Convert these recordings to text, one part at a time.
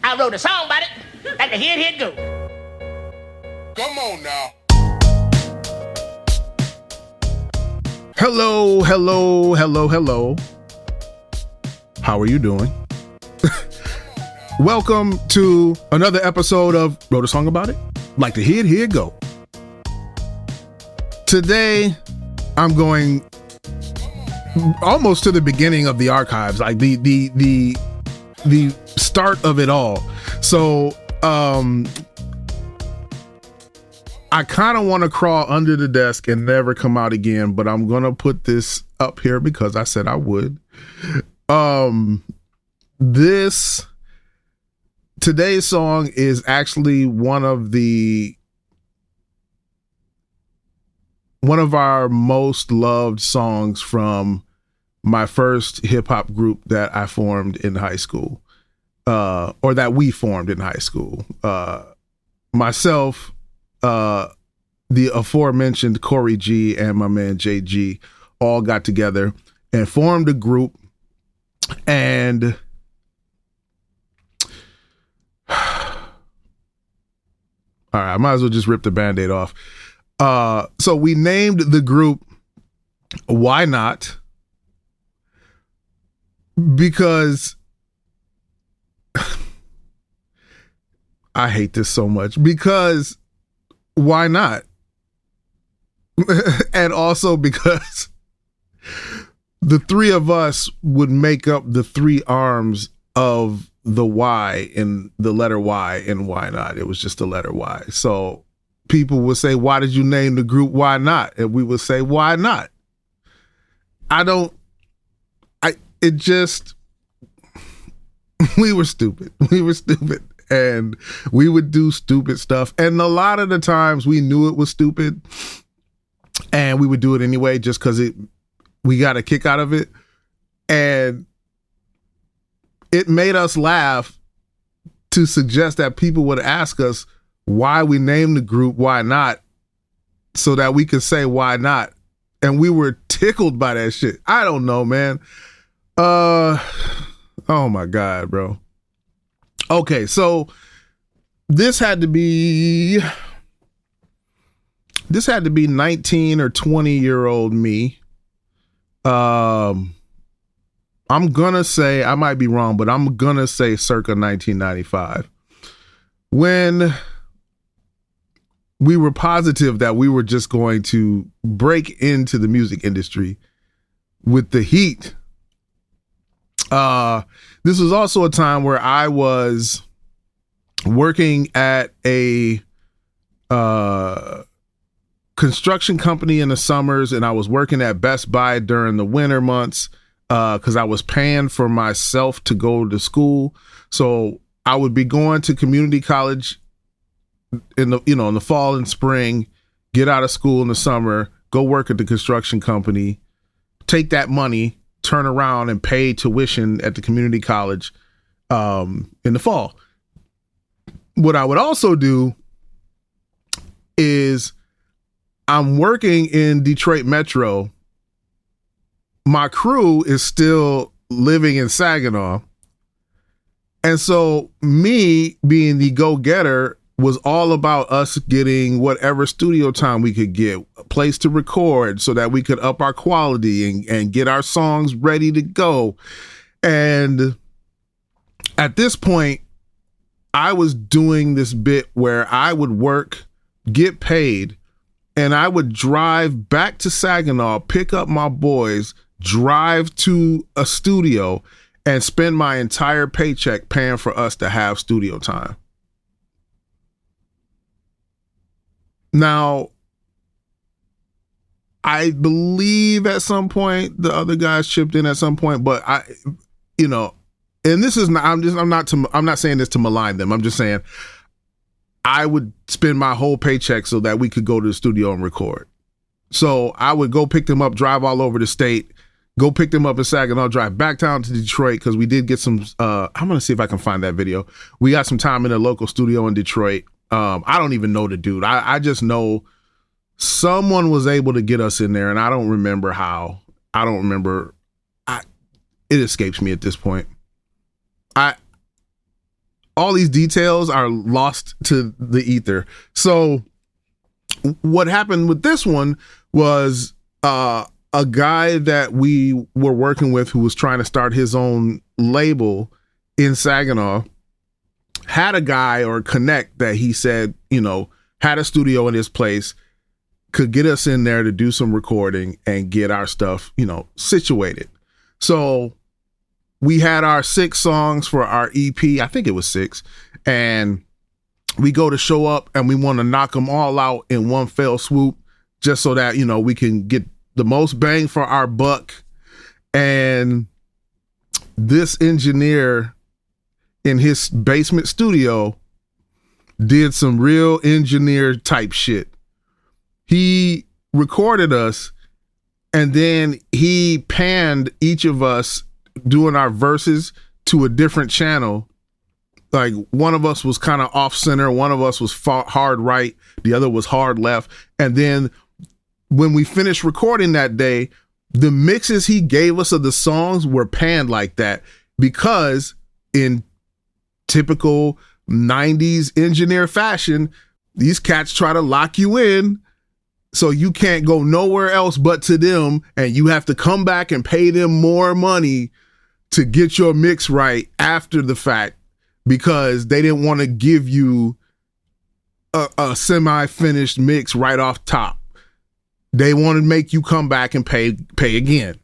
I wrote a song about it. Like the hit go. Come on now. Hello, hello, hello, hello. How are you doing? Welcome to another episode of Wrote a Song About It. Like the hit, here it go. Today, I'm going almost to the beginning of the archives, like the start of it all. So, I kind of want to crawl under the desk and never come out again, but I'm going to put this up here because I said I would. Today's song is actually one of our most loved songs from my first hip hop group that I formed in high school, or that we formed in high school. Myself, the aforementioned Corey G and my man JG all got together and formed a group, and all right, I might as well just rip the Band-Aid off. So we named the group Why Not? Because I hate this so much. Because why not? And also because the three of us would make up the three arms of the Y in the letter Y in Why Not. It was just the letter Y. So people would say, why did you name the group Why Not? And we would say, why not? We were stupid. And we would do stupid stuff. And a lot of the times we knew it was stupid and we would do it anyway, just because we got a kick out of it. And it made us laugh to suggest that people would ask us why we named the group Why Not, so that we could say why not. And we were tickled by that shit. I don't know, man. Oh my God, bro. Okay, so this had to be 19 or 20-year-old me. I'm gonna say, I might be wrong, but I'm gonna say circa 1995, when we were positive that we were just going to break into the music industry with the heat. This was also a time where I was working at a construction company in the summers, and I was working at Best Buy during the winter months because I was paying for myself to go to school. So I would be going to community college in the fall and spring, get out of school in the summer, go work at the construction company, take that money, turn around and pay tuition at the community college in the fall. What I would also do is, I'm working in Detroit Metro. My crew is still living in Saginaw. And so me being the go-getter was all about us getting whatever studio time we could get, a place to record so that we could up our quality and get our songs ready to go. And at this point, I was doing this bit where I would work, get paid, and I would drive back to Saginaw, pick up my boys, drive to a studio, and spend my entire paycheck paying for us to have studio time. Now, I believe at some point the other guys chipped in at some point, but and this is not, I'm not saying this to malign them. I'm just saying I would spend my whole paycheck so that we could go to the studio and record. So I would go pick them up, drive all over the state, go pick them up in Saginaw, drive back down to Detroit, because we did get some, I'm going to see if I can find that video. We got some time in a local studio in Detroit. I don't even know the dude. I just know someone was able to get us in there, and I don't remember how. I don't remember. It escapes me at this point. all these details are lost to the ether. So what happened with this one was a guy that we were working with who was trying to start his own label in Saginaw had a guy or connect that he said, had a studio in his place, could get us in there to do some recording and get our stuff, situated. So we had our 6 songs for our EP. I think it was 6. And we go to show up and we want to knock them all out in one fell swoop, just so that, we can get the most bang for our buck. And this engineer in his basement studio did some real engineer type shit. He recorded us and then he panned each of us doing our verses to a different channel. Like one of us was kind of off center, one of us was hard right, the other was hard left. And then when we finished recording that day, the mixes he gave us of the songs were panned like that because in typical 90s engineer fashion, these cats try to lock you in so you can't go nowhere else but to them, and you have to come back and pay them more money to get your mix right after the fact because they didn't want to give you a semi-finished mix right off top. They want to make you come back and pay again.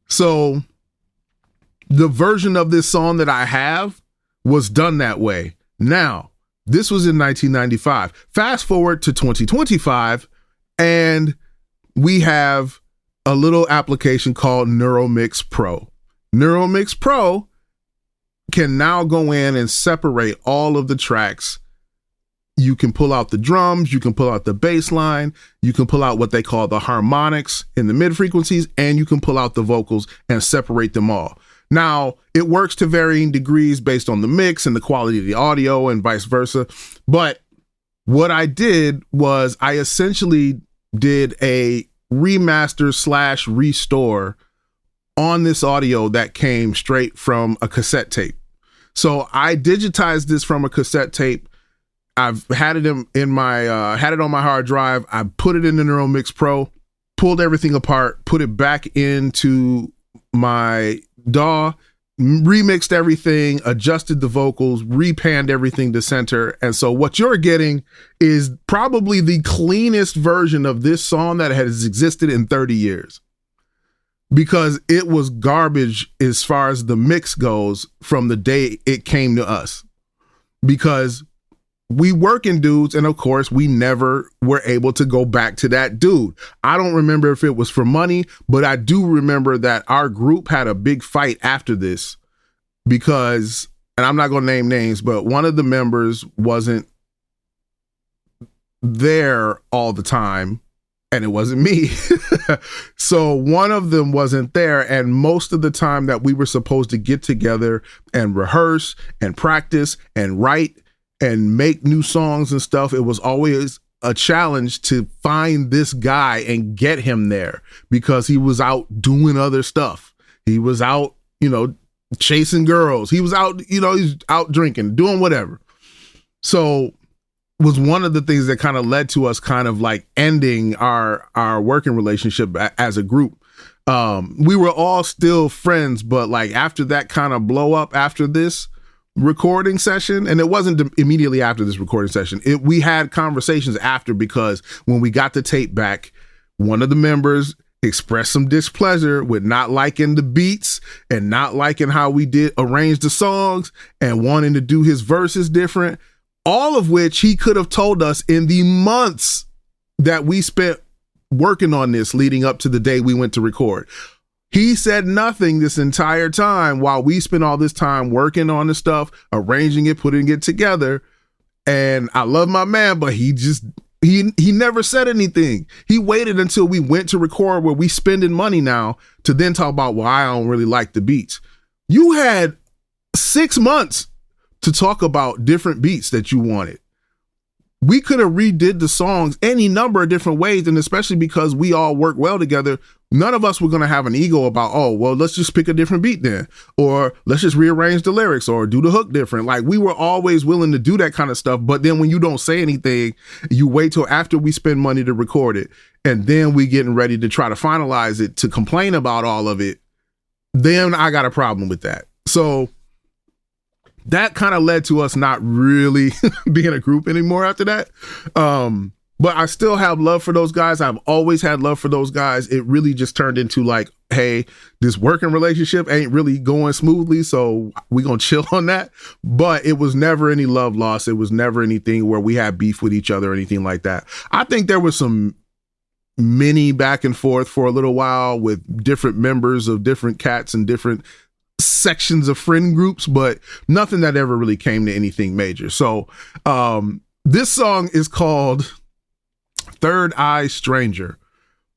So the version of this song that I have was done that way. Now, this was in 1995. Fast forward to 2025, and we have a little application called NeuroMix Pro. NeuroMix Pro can now go in and separate all of the tracks. You can pull out the drums, you can pull out the bass line, you can pull out what they call the harmonics in the mid frequencies, and you can pull out the vocals and separate them all. Now, it works to varying degrees based on the mix and the quality of the audio and vice versa. But what I did was I essentially did a remaster / restore on this audio that came straight from a cassette tape. So I digitized this from a cassette tape. I've had it in my had it on my hard drive. I put it in the NeuroMix Pro, pulled everything apart, put it back into my DAW, remixed everything, adjusted the vocals, repanned everything to center. And so what you're getting is probably the cleanest version of this song that has existed in 30 years. Because it was garbage as far as the mix goes from the day it came to us. Because we working dudes, and of course, we never were able to go back to that dude. I don't remember if it was for money, but I do remember that our group had a big fight after this because, and I'm not going to name names, but one of the members wasn't there all the time, and it wasn't me. So one of them wasn't there, and most of the time that we were supposed to get together and rehearse and practice and write and make new songs and stuff, it was always a challenge to find this guy and get him there because he was out doing other stuff. He was out, chasing girls. He was out, he's out drinking, doing whatever. So was one of the things that kind of led to us kind of like ending our working relationship as a group. We were all still friends, but like after that kind of blow up after this recording session, and it wasn't immediately after this recording session, we had conversations after, because when we got the tape back, one of the members expressed some displeasure with not liking the beats and not liking how we did arrange the songs and wanting to do his verses different, all of which he could have told us in the months that we spent working on this leading up to the day we went to record. He said nothing this entire time while we spent all this time working on the stuff, arranging it, putting it together. And I love my man, but he never said anything. He waited until we went to record, where we spending money now, to then talk about, well, I don't really like the beats. You had 6 months to talk about different beats that you wanted. we could have redid the songs any number of different ways. And especially because we all work well together, none of us were going to have an ego about, oh, well, let's just pick a different beat then, or let's just rearrange the lyrics or do the hook different. Like, we were always willing to do that kind of stuff. But then when you don't say anything, you wait till after we spend money to record it, and then we getting ready to try to finalize it to complain about all of it. Then I got a problem with that. So that kind of led to us not really being a group anymore after that. But I still have love for those guys. I've always had love for those guys. It really just turned into like, hey, this working relationship ain't really going smoothly, so we gonna chill on that. But it was never any love lost. It was never anything where we had beef with each other or anything like that. I think there was some mini back and forth for a little while with different members of different cats and different sections of friend groups, but nothing that ever really came to anything major. So this song is called Third Eye Stranger.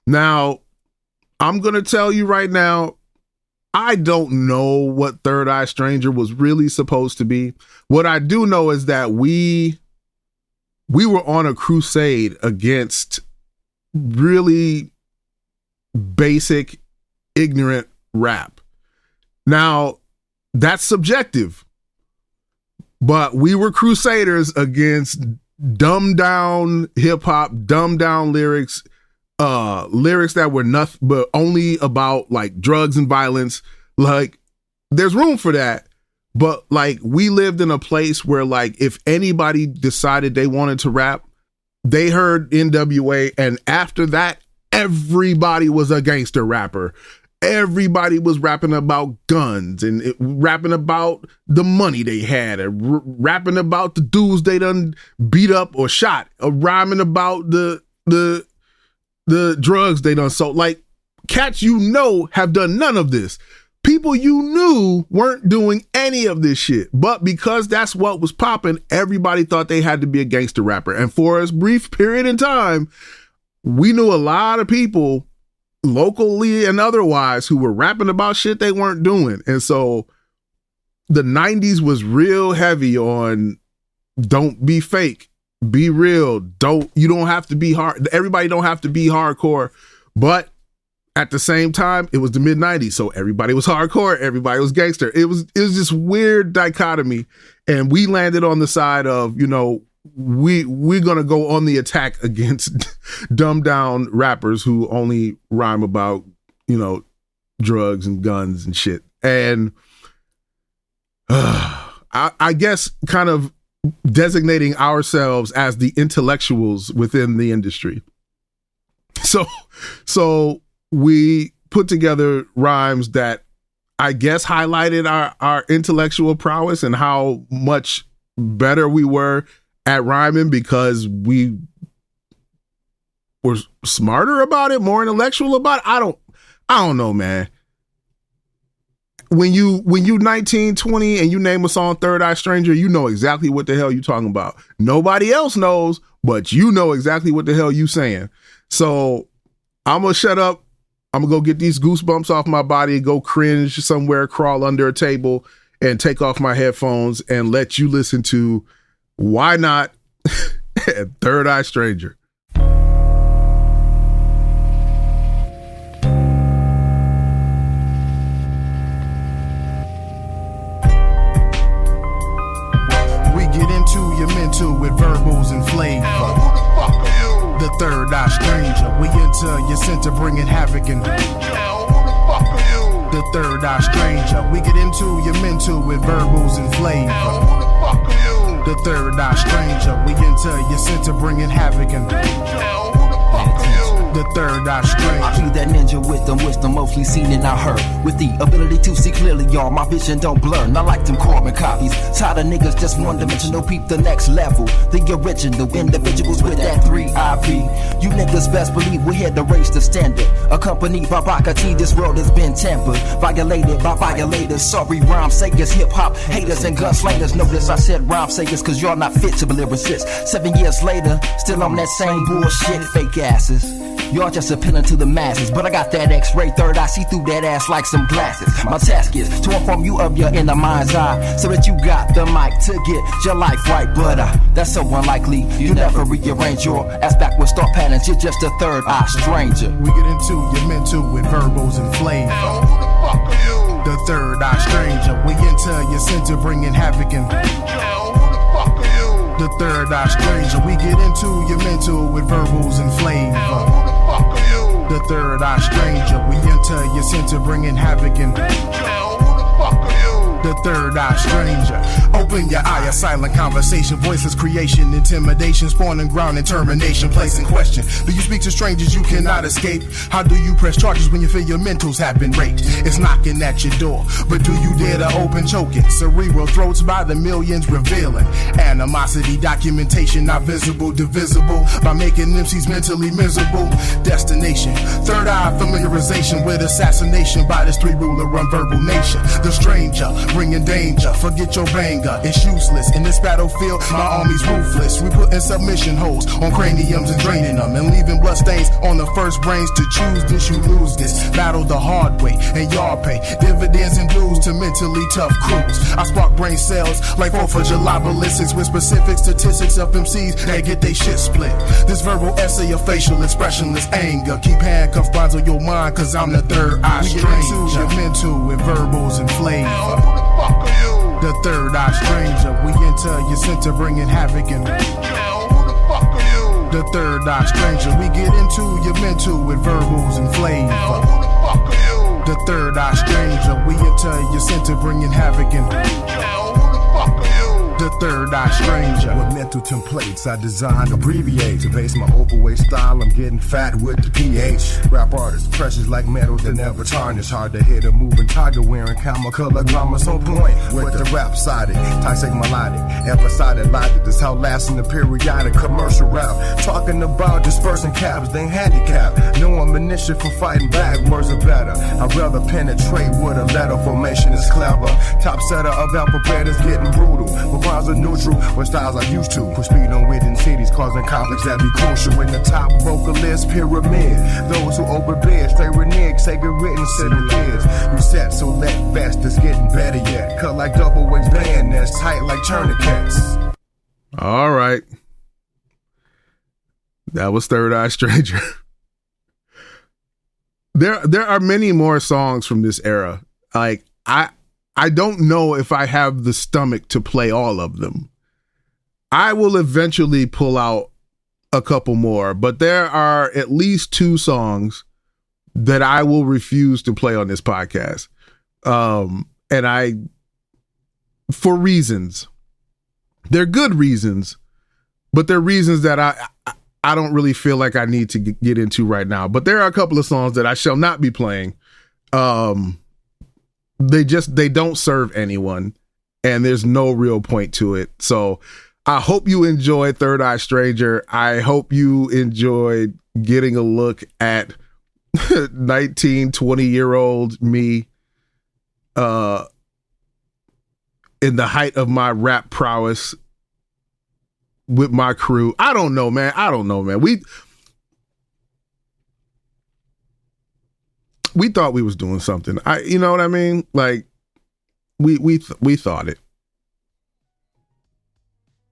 Now, I'm going to tell you right now, I don't know what Third Eye Stranger was really supposed to be. What I do know is that we were on a crusade against really basic, ignorant rap. Now, that's subjective, but we were crusaders against dumbed down hip hop, dumbed down lyrics that were nothing but only about like drugs and violence. Like, there's room for that, but like, we lived in a place where like, if anybody decided they wanted to rap, they heard NWA, and after that, everybody was a gangster rapper. Everybody was rapping about guns and rapping about the money they had, and rapping about the dudes they done beat up or shot, or rhyming about the drugs they done sold. Like, cats you know have done none of this. People you knew weren't doing any of this shit. But because that's what was popping, everybody thought they had to be a gangster rapper. And for a brief period in time, we knew a lot of people locally and otherwise who were rapping about shit they weren't doing. And so the 90s was real heavy on don't be fake, be real. You don't have to be hard. Everybody don't have to be hardcore. But at the same time, it was the mid 90s. So everybody was hardcore. Everybody was gangster. It was this weird dichotomy. And we landed on the side of, you know, we're going to go on the attack against dumbed down rappers who only rhyme about, you know, drugs and guns and shit. And I guess kind of designating ourselves as the intellectuals within the industry. So we put together rhymes that I guess highlighted our intellectual prowess and how much better we were at rhyming because we were smarter about it, more intellectual about it. I don't know, man. When you 19, 20 and you name a song Third Eye Stranger, you know exactly what the hell you talking about. Nobody else knows, but you know exactly what the hell you saying. So I'm gonna shut up. I'm gonna go get these goosebumps off my body, go cringe somewhere, crawl under a table, and take off my headphones and let you listen to Why Not Third Eye Stranger. We get into your mental with verbals and flavor. Who the fuck are you? The Third Eye Stranger. We enter your center bringing havoc and Who the fuck are you? the Third Eye Stranger. We get into your mental with verbals and flavor. Who the fuck are you? The Third Eye Stranger. We enter your center bringing havoc and Who the fuck are you? the Third Eye Stranger. I be that ninja with them wisdom mostly seen and not heard. With the ability to see clearly, y'all, my vision don't blur. Not like them carbon copies. Tired of niggas just one dimensional, peep the next level. The original individuals with that 3 IP. You niggas best believe we had to raise the standard. Accompanied by Baka T, this world has been tampered. Violated by violators. Sorry, rhyme sayers, hip hop haters, and gunslingers. Notice I said rhyme sayers cause y'all not fit to be lyricists. 7 years later, still on that same bullshit, fake asses. Y'all just appealing to the masses, but I got that X-ray third eye, see through that ass like some glasses. My task is to inform you of your inner mind's eye, so that you got the mic to get your life right. But that's so unlikely. You never rearrange your ass backwards thought patterns. You're just a third eye stranger. We get into your mental with verbals and flavor. Now who the fuck are you? The third eye stranger. We enter your center bringing havoc and Now who the fuck are you? the third eye stranger. We get into your mental with verbals and Now flavor. who the fuck are you? The third eye stranger. We enter your center bringing havoc and Now who the fuck are you? the third eye stranger. Open your eye, a silent conversation, voiceless creation, intimidation, spawning ground and termination, placing question. Do you speak to strangers you cannot escape? How do you press charges when you feel your mentals have been raped? It's knocking at your door, but do you dare to open choking? Cerebral throats by the millions revealing animosity, documentation not visible, divisible by making MCs mentally miserable. Destination, third eye familiarization with assassination by this three ruler run verbal nation. The stranger bringing danger, forget your banger, it's useless. In this battlefield, my army's ruthless. We put in submission holes on craniums and draining them, and leaving bloodstains on the first brains. To choose this, you lose this. Battle the hard way, and y'all pay dividends and dues to mentally tough crews. I spark brain cells like 4th of July ballistics with specific statistics of MCs that get they shit split. This verbal essay of facial expressionless anger. Keep handcuff bonds on your mind, cause I'm the third eye stranger. We get into your mental with verbals and flavor. Now who the fuck are you? The third eye stranger. We enter your center bringing havoc and Now who the fuck are you? the third eye stranger. We get into your mental with verbals and Now flavor. who the fuck are you? The third eye stranger. We enter your center bringing havoc and Now who the fuck are you? the third eye stranger. With mental templates, I design abbreviate to base my overweight style. I'm getting fat with the pH. Rap artists, precious like metals that never tarnish. Hard to hit a moving tiger wearing camel color garments on point. With the rap sided, toxic melodic, episodic logic. This how lasting the periodic commercial rap. Talking about dispersing cabs, they handicap. No ammunition for fighting back, words are better. I'd rather penetrate with a letter. Formation is clever. Top setter of alphabet is getting brutal. But are neutral with styles I'm used to. Push speed on within cities, causing conflicts that be crucial. In the top vocalist pyramid, those who overbid, stay reneged, say good written, sitting kids. You set so let best, it's getting better yet. Cut like double waist bayonets, tight like tourniquets. All right. That was Third Eye Stranger. There are many more songs from this era. Like I don't know if I have the stomach to play all of them. I will eventually pull out a couple more, but there are at least 2 songs that I will refuse to play on this podcast. And for reasons. They're good reasons, but they're reasons that I don't really feel like I need to get into right now. But there are a couple of songs that I shall not be playing. They don't serve anyone, and there's no real point to it. So I hope you enjoyed Third Eye Stranger. I hope you enjoyed getting a look at 19, 20-year-old me in the height of my rap prowess with my crew. I don't know, man. We thought we was doing something. You know what I mean? Like we thought it.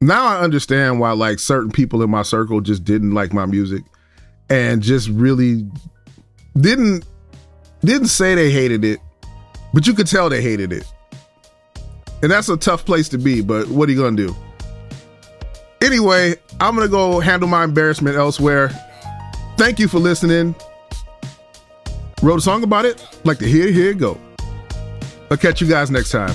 Now I understand why like certain people in my circle just didn't like my music and just really didn't say they hated it, but you could tell they hated it. And that's a tough place to be, but what are you gonna do? Anyway, I'm gonna go handle my embarrassment elsewhere. Thank you for listening. Wrote a song about it. Like to hear it go. I'll catch you guys next time.